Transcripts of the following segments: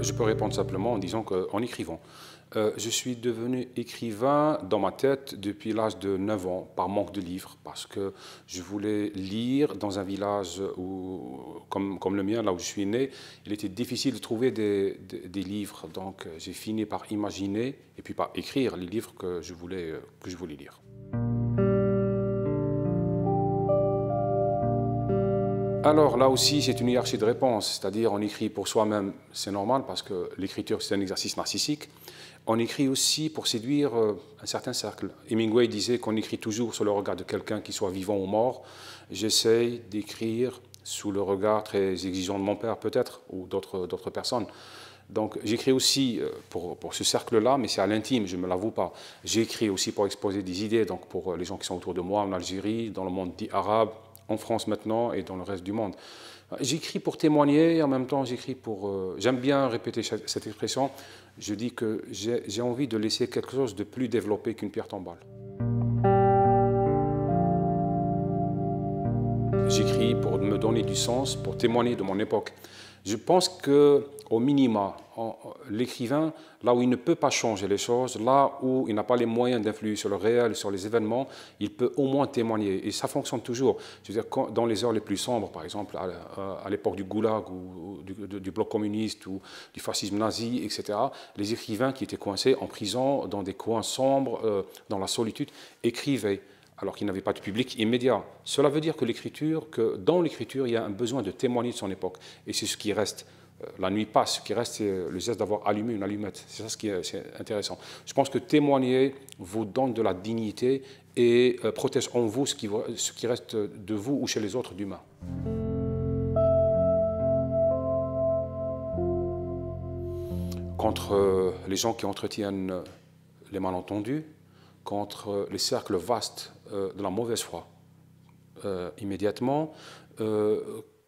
Je peux répondre simplement en disant qu'en écrivant. Je suis devenu écrivain dans ma tête depuis l'âge de 9 ans, par manque de livres, parce que je voulais lire dans un village comme le mien, là où je suis né. Il était difficile de trouver des livres, donc j'ai fini par imaginer et puis par écrire les livres que je voulais lire. Alors là aussi, c'est une hiérarchie de réponse, c'est-à-dire on écrit pour soi-même, c'est normal parce que l'écriture c'est un exercice narcissique. On écrit aussi pour séduire un certain cercle. Hemingway disait qu'on écrit toujours sur le regard de quelqu'un qui soit vivant ou mort. J'essaye d'écrire sous le regard très exigeant de mon père peut-être, ou d'autres personnes. Donc j'écris aussi pour ce cercle-là, mais c'est à l'intime, je ne me l'avoue pas. J'écris aussi pour exposer des idées, donc pour les gens qui sont autour de moi, en Algérie, dans le monde dit arabe, en France maintenant et dans le reste du monde. J'écris pour témoigner et en même temps j'écris pour... J'aime bien répéter cette expression. Je dis que j'ai envie de laisser quelque chose de plus développé qu'une pierre tombale. J'écris pour me donner du sens, pour témoigner de mon époque. Je pense qu'au minima, l'écrivain, là où il ne peut pas changer les choses, là où il n'a pas les moyens d'influer sur le réel, sur les événements, il peut au moins témoigner. Et ça fonctionne toujours. Je veux dire, dans les heures les plus sombres, par exemple, à l'époque du goulag ou du bloc communiste ou du fascisme nazi, etc., les écrivains qui étaient coincés en prison, dans des coins sombres, dans la solitude, écrivaient, alors qu'il n'avait pas de public immédiat. Cela veut dire que dans l'écriture, il y a un besoin de témoigner de son époque. Et c'est ce qui reste. La nuit passe, ce qui reste, c'est le geste d'avoir allumé une allumette. C'est ça ce qui est intéressant. Je pense que témoigner vous donne de la dignité et protège en vous ce qui reste de vous ou chez les autres d'humain. Contre les gens qui entretiennent les malentendus, contre les cercles vastes de la mauvaise foi, immédiatement,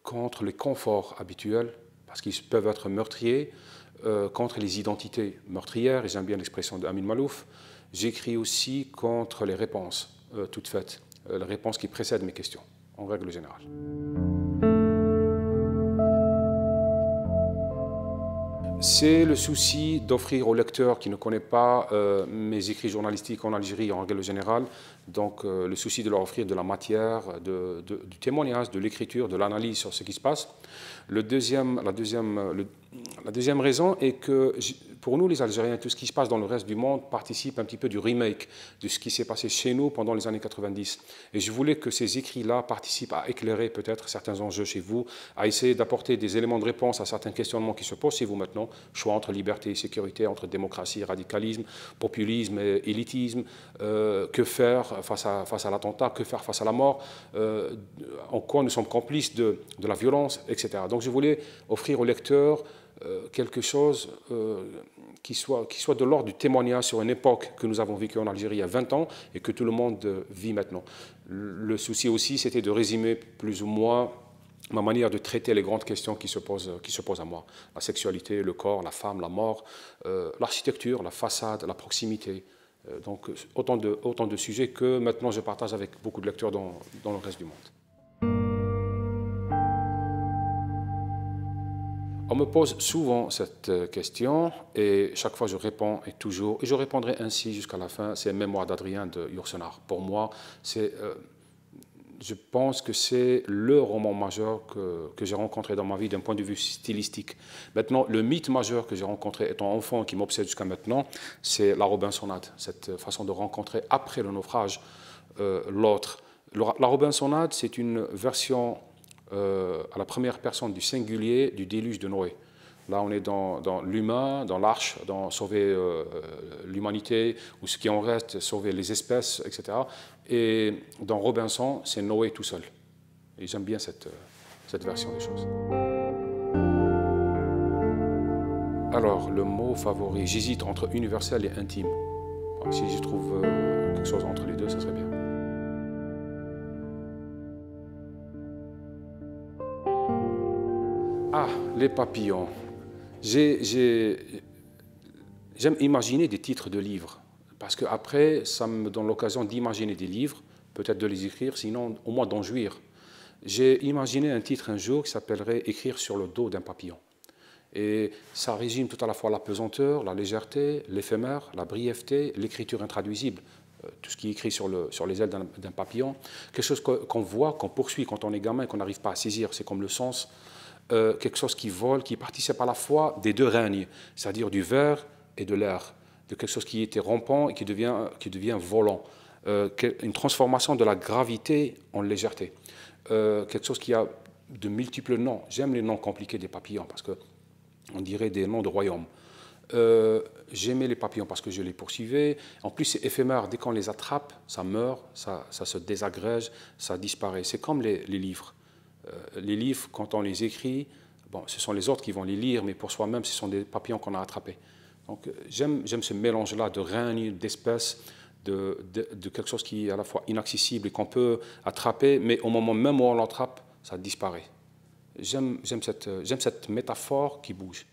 contre les conforts habituels, parce qu'ils peuvent être meurtriers, contre les identités meurtrières, et j'aime bien l'expression d'Amin Malouf. J'écris aussi contre les réponses toutes faites, les réponses qui précèdent mes questions, en règle générale. C'est le souci d'offrir au lecteur qui ne connaît pas mes écrits journalistiques en Algérie en règle générale, donc le souci de leur offrir de la matière, du témoignage, de l'écriture, de l'analyse sur ce qui se passe. La deuxième raison est que pour nous les Algériens, tout ce qui se passe dans le reste du monde participe un petit peu du remake de ce qui s'est passé chez nous pendant les années 90. Et je voulais que ces écrits-là participent à éclairer peut-être certains enjeux chez vous, à essayer d'apporter des éléments de réponse à certains questionnements qui se posent chez vous maintenant. Choix entre liberté et sécurité, entre démocratie et radicalisme, populisme et élitisme, que faire face à l'attentat, que faire face à la mort, en quoi nous sommes complices de la violence, etc. Donc je voulais offrir au lecteur quelque chose qui soit de l'ordre du témoignage sur une époque que nous avons vécue en Algérie il y a 20 ans et que tout le monde vit maintenant. Le souci aussi, c'était de résumer plus ou moins ma manière de traiter les grandes questions qui se posent à moi. La sexualité, le corps, la femme, la mort, l'architecture, la façade, la proximité. Donc autant de sujets que maintenant je partage avec beaucoup de lecteurs dans le reste du monde. On me pose souvent cette question et chaque fois je réponds et toujours, et je répondrai ainsi jusqu'à la fin, c'est Mémoires d'Adrien de Yourcenar. Pour moi, je pense que c'est le roman majeur que j'ai rencontré dans ma vie d'un point de vue stylistique. Maintenant, le mythe majeur que j'ai rencontré étant enfant, qui m'obsède jusqu'à maintenant, c'est la Robinsonade, cette façon de rencontrer après le naufrage l'autre. La Robinsonade, c'est une version à la première personne du singulier du déluge de Noé. Là, on est dans l'humain, dans l'arche, dans sauver l'humanité, ou ce qui en reste, sauver les espèces, etc. Et dans Robinson, c'est Noé tout seul. Et j'aime bien cette version des choses. Alors, le mot favori, j'hésite entre universel et intime. Alors, si je trouve quelque chose entre les deux, ça serait bien. Ah, les papillons. J'aime imaginer des titres de livres, parce qu'après, ça me donne l'occasion d'imaginer des livres, peut-être de les écrire, sinon au moins d'en jouir. J'ai imaginé un titre un jour qui s'appellerait « Écrire sur le dos d'un papillon ». Et ça résume tout à la fois la pesanteur, la légèreté, l'éphémère, la brièveté, l'écriture intraduisible, tout ce qui est écrit sur les ailes d'un papillon. Quelque chose qu'on voit, qu'on poursuit quand on est gamin et qu'on n'arrive pas à saisir, c'est comme le sens. Quelque chose qui vole, qui participe à la fois des deux règnes, c'est-à-dire du verre et de l'air, de quelque chose qui était rampant et qui devient volant. Une transformation de la gravité en légèreté. Quelque chose qui a de multiples noms. J'aime les noms compliqués des papillons parce qu'on dirait des noms de royaumes. J'aimais les papillons parce que je les poursuivais. En plus, c'est éphémère. Dès qu'on les attrape, ça meurt, ça se désagrège, ça disparaît. C'est comme les livres. Les livres, quand on les écrit, bon, ce sont les autres qui vont les lire, mais pour soi-même, ce sont des papillons qu'on a attrapés. Donc, j'aime ce mélange-là de règne, d'espèces, de quelque chose qui est à la fois inaccessible et qu'on peut attraper, mais au moment même où on l'attrape, ça disparaît. J'aime cette métaphore qui bouge.